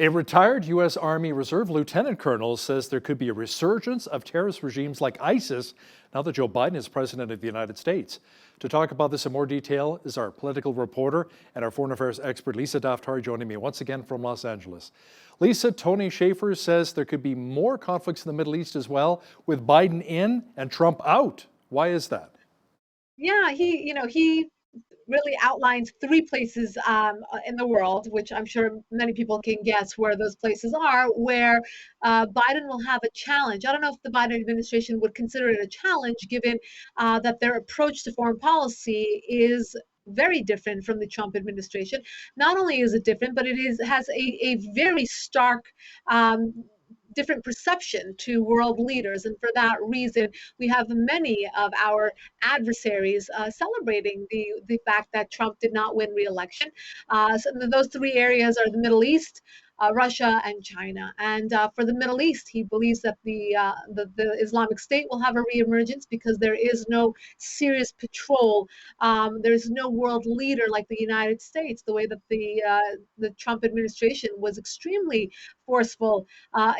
A retired U.S. Army Reserve Lieutenant Colonel says there could be a resurgence of terrorist regimes like ISIS now that Joe Biden is president of the United States. To talk about this in more detail is our political reporter and our foreign affairs expert, Lisa Daftari, joining me once again from Los Angeles. Lisa, Tony Schaefer says there could be more conflicts in the Middle East as well, with Biden in and Trump out. Why is that? Yeah, he really outlines three places in the world, which I'm sure many people can guess where those places are, where Biden will have a challenge. I don't know if the Biden administration would consider it a challenge, given that their approach to foreign policy is very different from the Trump administration. Not only is it different, but has a very stark different perception to world leaders. And for that reason, we have many of our adversaries celebrating the fact that Trump did not win re-election. So those three areas are the Middle East, Russia, and China. And for the Middle East, he believes that the Islamic State will have a reemergence because there is no serious patrol. There is no world leader like the United States, the way that the Trump administration was extremely forceful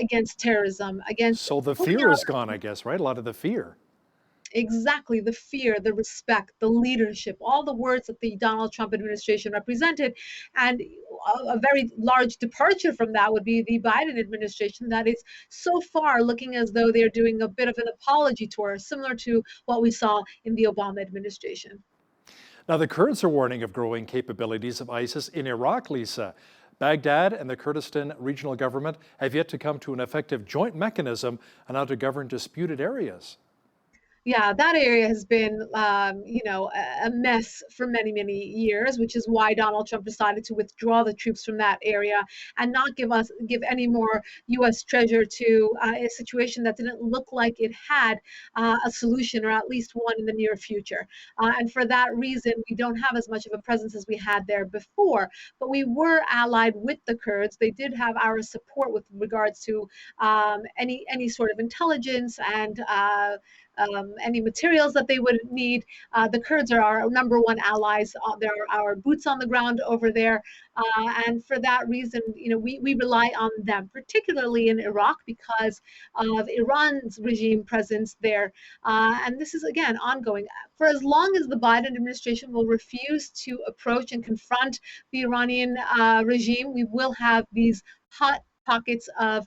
against terrorism, against So the putting fear out is gone, I guess, right? A lot of the fear. exactly the fear, the respect, the leadership, all the words that the Donald Trump administration represented. And a very large departure from that would be the Biden administration that is so far looking as though they're doing a bit of an apology tour, similar to what we saw in the Obama administration. Now, the Kurds are warning of growing capabilities of ISIS in Iraq, Lisa. Baghdad and the Kurdistan regional government have yet to come to an effective joint mechanism on how to govern disputed areas. Yeah, that area has been, a mess for many, many years, which is why Donald Trump decided to withdraw the troops from that area and not give any more U.S. treasure to a situation that didn't look like it had a solution, or at least one in the near future. And for that reason, we don't have as much of a presence as we had there before. But we were allied with the Kurds. They did have our support with regards to any sort of intelligence and any materials that they would need. The Kurds are our number one allies. They're our boots on the ground over there. And for that reason, we rely on them, particularly in Iraq, because of Iran's regime presence there. And this is, again, ongoing. For as long as the Biden administration will refuse to approach and confront the Iranian regime, we will have these hot pockets of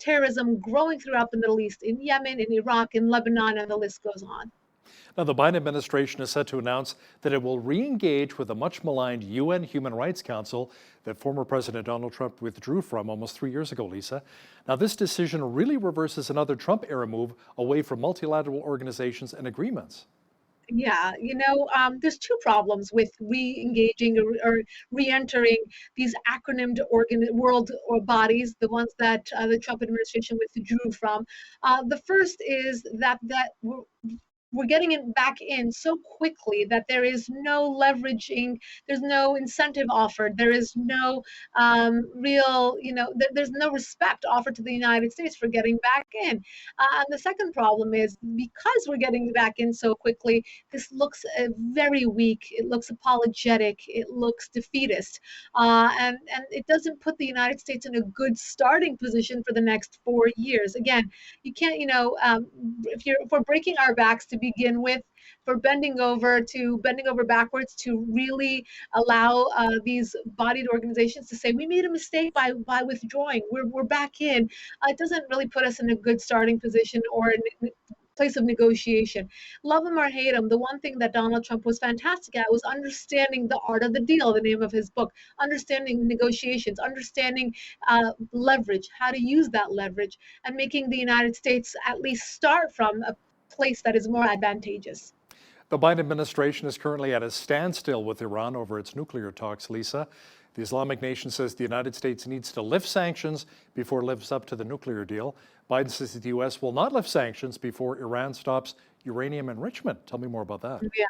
terrorism growing throughout the Middle East, in Yemen, in Iraq, in Lebanon, and the list goes on. Now, the Biden administration is set to announce that it will re-engage with the much maligned UN Human Rights Council that former President Donald Trump withdrew from almost 3 years ago, Lisa. Now, this decision really reverses another Trump-era move away from multilateral organizations and agreements. Yeah, there's two problems with re-engaging or re-entering these acronymed world or bodies, the ones that the Trump administration withdrew from. The first is that we're getting it back in so quickly that there is no leveraging, there's no incentive offered, there is no real, there's no respect offered to the United States for getting back in. And the second problem is, because we're getting back in so quickly, this looks very weak, it looks apologetic, it looks defeatist, and it doesn't put the United States in a good starting position for the next 4 years. Again, you can't, if we're breaking our backs to begin with, for bending over backwards to really allow these bodied organizations to say we made a mistake by withdrawing, we're back in, it doesn't really put us in a good starting position or a place of negotiation. Love him or hate him, the one thing that Donald Trump was fantastic at was understanding the art of the deal, the name of his book, understanding negotiations, understanding leverage, how to use that leverage, and making the United States at least start from a place that is more advantageous. The Biden administration is currently at a standstill with Iran over its nuclear talks, Lisa. The Islamic nation says the United States needs to lift sanctions before it lives up to the nuclear deal. Biden says the U.S. will not lift sanctions before Iran stops uranium enrichment. Tell me more about that. Yeah.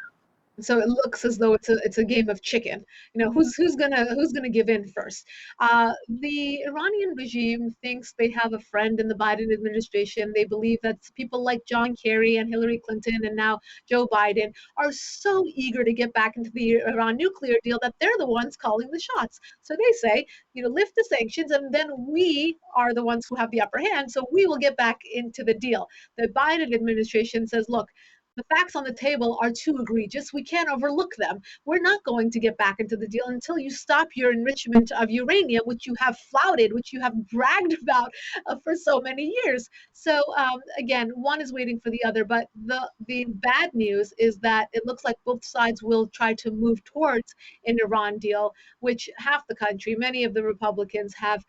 So it looks as though it's a game of chicken. You know, who's gonna give in first? The Iranian regime thinks they have a friend in the Biden administration. They believe that people like John Kerry and Hillary Clinton and now Joe Biden are so eager to get back into the Iran nuclear deal that they're the ones calling the shots. So they say, lift the sanctions, and then we are the ones who have the upper hand. So we will get back into the deal. The Biden administration says, look, the facts on the table are too egregious. We can't overlook them. We're not going to get back into the deal until you stop your enrichment of uranium, which you have flouted, which you have bragged about for so many years. So again, one is waiting for the other. But the bad news is that it looks like both sides will try to move towards an Iran deal, which half the country, many of the Republicans have,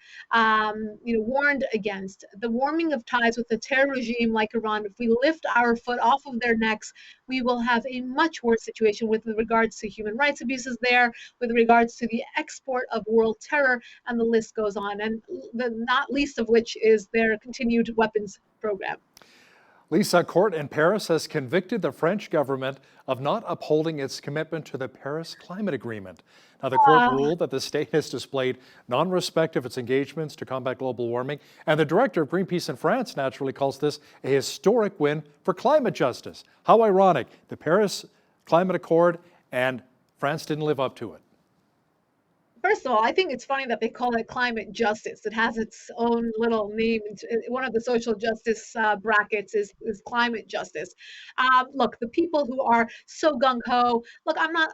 warned against. The warming of ties with a terror regime like Iran, if we lift our foot off of their necks, we will have a much worse situation with regards to human rights abuses there, with regards to the export of world terror, and the list goes on. And the not least of which is their continued weapons program. Lisa, a court in Paris has convicted the French government of not upholding its commitment to the Paris Climate Agreement. Now, the court Uh, ruled that the state has displayed non-respect of its engagements to combat global warming, and the director of Greenpeace in France naturally calls this a historic win for climate justice. How ironic, the Paris Climate Accord, and France didn't live up to it. First of all, I think it's funny that they call it climate justice. It has its own little name. One of the social justice brackets is climate justice. Look, the people who are so gung ho. Look, I'm not,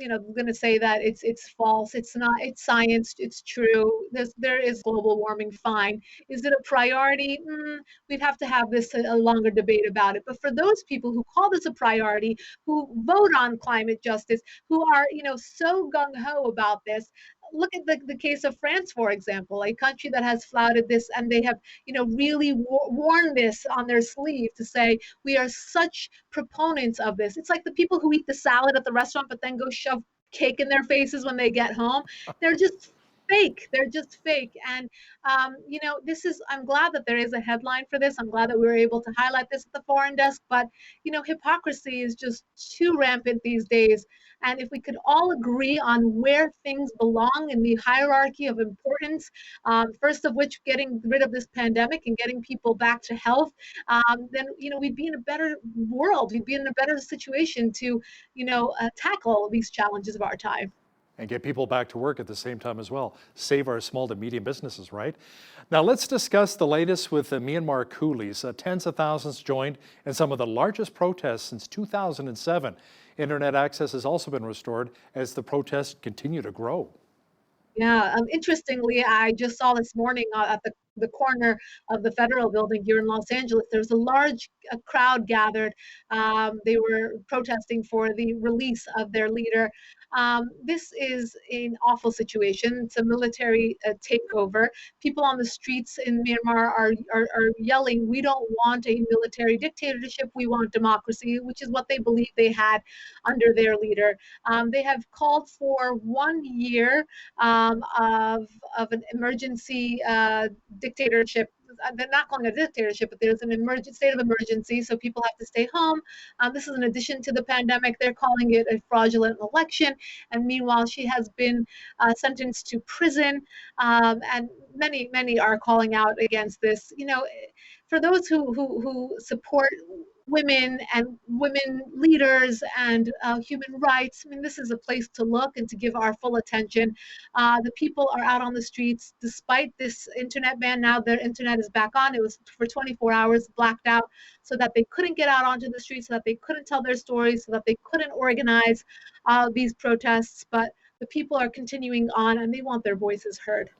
going to say that it's false. It's not. It's science. It's true. There is global warming. Fine. Is it a priority? We'd have to have this a longer debate about it. But for those people who call this a priority, who vote on climate justice, who are so gung ho about this. Look at the case of France, for example, a country that has flouted this, and they have really worn this on their sleeve to say we are such proponents of this. It's like the people who eat the salad at the restaurant but then go shove cake in their faces when they get home. They're just fake. They're just fake. And this is, I'm glad that there is a headline for this. I'm glad that we were able to highlight this at the foreign desk. But hypocrisy is just too rampant these days. And if we could all agree on where things belong in the hierarchy of importance, first of which getting rid of this pandemic and getting people back to health, then we'd be in a better world. We'd be in a better situation to tackle these challenges of our time. And get people back to work at the same time as well. Save our small to medium businesses, right? Now let's discuss the latest with the Myanmar coolies. Tens of thousands joined in some of the largest protests since 2007. Internet access has also been restored as the protests continue to grow. Yeah, interestingly, I just saw this morning at the corner of the federal building here in Los Angeles, there was a large crowd gathered. They were protesting for the release of their leader. This is an awful situation. It's a military takeover. People on the streets in Myanmar are yelling, we don't want a military dictatorship, we want democracy, which is what they believe they had under their leader. They have called for 1 year of an emergency dictatorship. They're not calling it a dictatorship, but there's an state of emergency, so people have to stay home. This is in addition to the pandemic. They're calling it a fraudulent election, and meanwhile, she has been sentenced to prison. And many are calling out against this. For those who support women and women leaders and human rights. I mean, this is a place to look and to give our full attention. The people are out on the streets despite this internet ban. Now their internet is back on. It was for 24 hours blacked out so that they couldn't get out onto the streets, so that they couldn't tell their stories, so that they couldn't organize these protests. But the people are continuing on and they want their voices heard.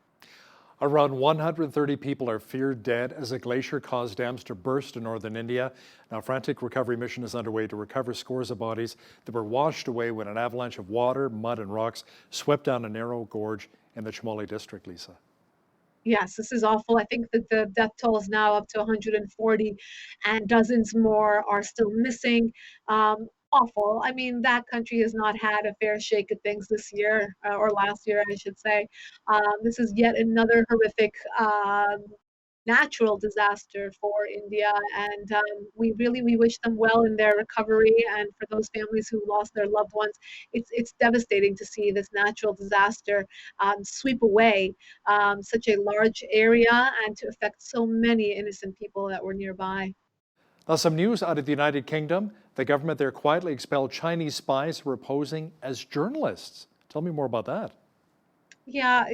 Around 130 people are feared dead as a glacier caused dams to burst in northern India. Now, a frantic recovery mission is underway to recover scores of bodies that were washed away when an avalanche of water, mud, and rocks swept down a narrow gorge in the Chamoli district, Lisa. Yes, this is awful. I think that the death toll is now up to 140 and dozens more are still missing. Awful. I mean, that country has not had a fair shake at things this year, or last year, I should say. This is yet another horrific natural disaster for India. And we wish them well in their recovery. And for those families who lost their loved ones, it's devastating to see this natural disaster sweep away such a large area and to affect so many innocent people that were nearby. Now, some news out of the United Kingdom. The government there quietly expelled Chinese spies who were posing as journalists. Tell me more about that. Yeah,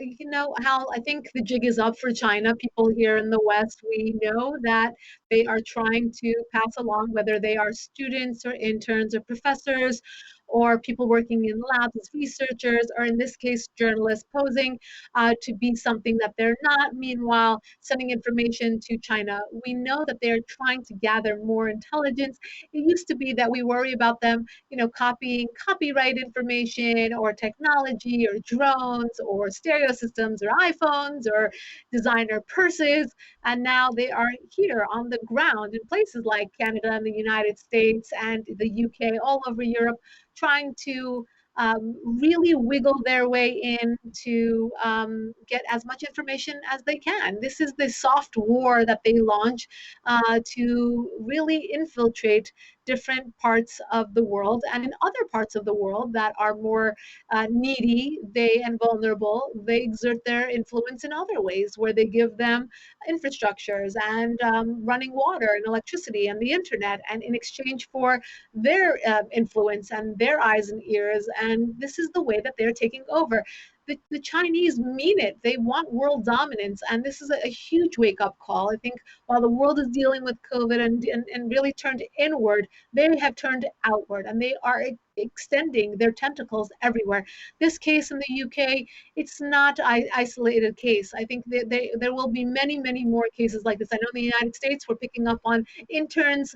Hal, I think the jig is up for China. People here in the West, we know that they are trying to pass along, whether they are students or interns or professors or people working in labs as researchers, or in this case, journalists posing to be something that they're not, meanwhile, sending information to China. We know that they're trying to gather more intelligence. It used to be that we worry about them copying copyright information or technology or drones or stereo systems or iPhones or designer purses. And now they are here on the ground in places like Canada and the United States and the UK, all over Europe, trying to really wiggle their way in to get as much information as they can. This is the soft war that they launch to really infiltrate different parts of the world, and in other parts of the world that are more needy and vulnerable, they exert their influence in other ways where they give them infrastructures and running water and electricity and the internet, and in exchange for their influence and their eyes and ears. And this is the way that they're taking over. The Chinese mean it. They want world dominance. And this is a huge wake up call. I think while the world is dealing with COVID and really turned inward, they have turned outward and they are extending their tentacles everywhere. This case in the UK, it's not an isolated case. I think there will be many, many more cases like this. I know in the United States, we're picking up on interns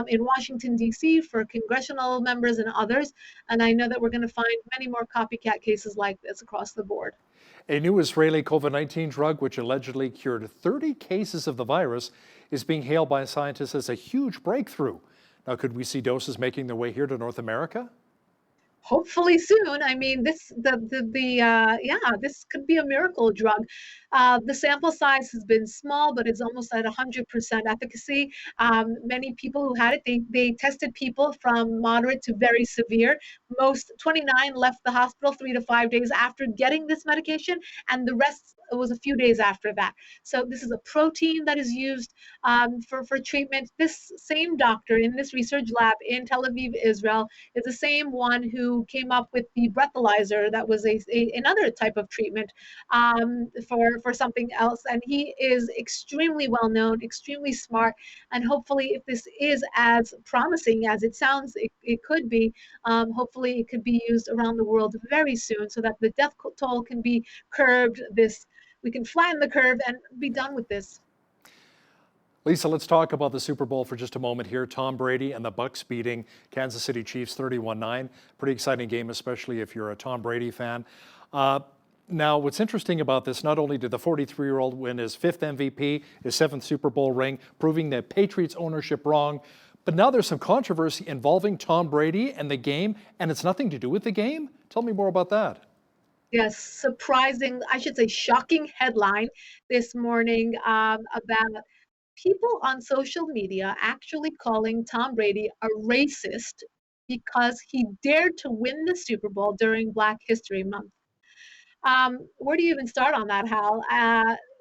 in Washington, D.C. for congressional members and others. And I know that we're going to find many more copycat cases like this across the board. A new Israeli COVID-19 drug, which allegedly cured 30 cases of the virus, is being hailed by scientists as a huge breakthrough. Now, could we see doses making their way here to North America? Hopefully soon. I mean, this could be a miracle drug. The sample size has been small, but it's almost at 100% efficacy. Many people who had it, they tested people from moderate to very severe. Most 29 left the hospital 3 to 5 days after getting this medication, and the rest was a few days after that. So this is a protein that is used for treatment. This same doctor in this research lab in Tel Aviv, Israel, is the same one who came up with the breathalyzer that was another type of treatment for something else. And he is extremely well known, extremely smart, and hopefully, if this is as promising as it sounds it could be, hopefully it could be used around the world very soon, so that the death toll can be curbed. We can flatten the curve and be done with this. Lisa, let's talk about the Super Bowl for just a moment here. Tom Brady and the Bucs beating Kansas City Chiefs 31-9. Pretty exciting game, especially if you're a Tom Brady fan. Now, what's interesting about this, not only did the 43-year-old win his 5th MVP, his 7th Super Bowl ring, proving the Patriots ownership wrong, but now there's some controversy involving Tom Brady and the game, and it's nothing to do with the game? Tell me more about that. Yes, surprising, I should say shocking headline this morning about people on social media actually calling Tom Brady a racist because he dared to win the Super Bowl during Black History Month. Where do you even start on that, Hal?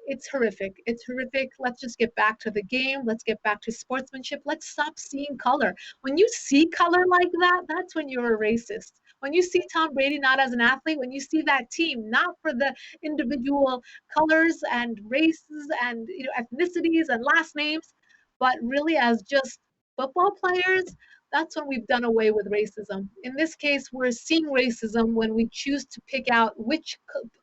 It's horrific. It's horrific. Let's just get back to the game. Let's get back to sportsmanship. Let's stop seeing color. When you see color like that, that's when you're a racist. When you see Tom Brady not as an athlete, when you see that team not for the individual colors and races and ethnicities and last names, but really as just football players, that's when we've done away with racism. In this case, we're seeing racism when we choose to pick out which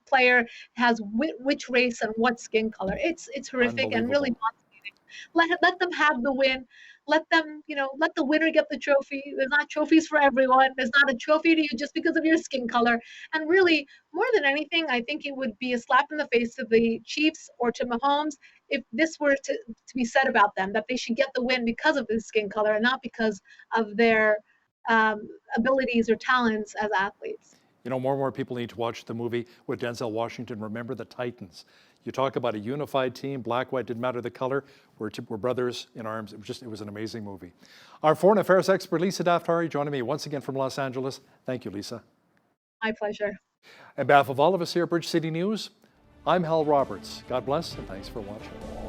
player has which race and what skin color. It's horrific and really nauseating. Let them have the win. Let them, let the winner get the trophy. There's not trophies for everyone. There's not a trophy to you just because of your skin color. And really, more than anything, I think it would be a slap in the face to the Chiefs or to Mahomes if this were to be said about them, that they should get the win because of their skin color and not because of their abilities or talents as athletes. You know, more and more people need to watch the movie with Denzel Washington, Remember the Titans. You talk about a unified team, black, white, didn't matter the color. We're brothers in arms. It was an amazing movie. Our foreign affairs expert, Lisa Daftari, joining me once again from Los Angeles. Thank you, Lisa. My pleasure. On behalf of all of us here at Bridge City News, I'm Hal Roberts. God bless and thanks for watching.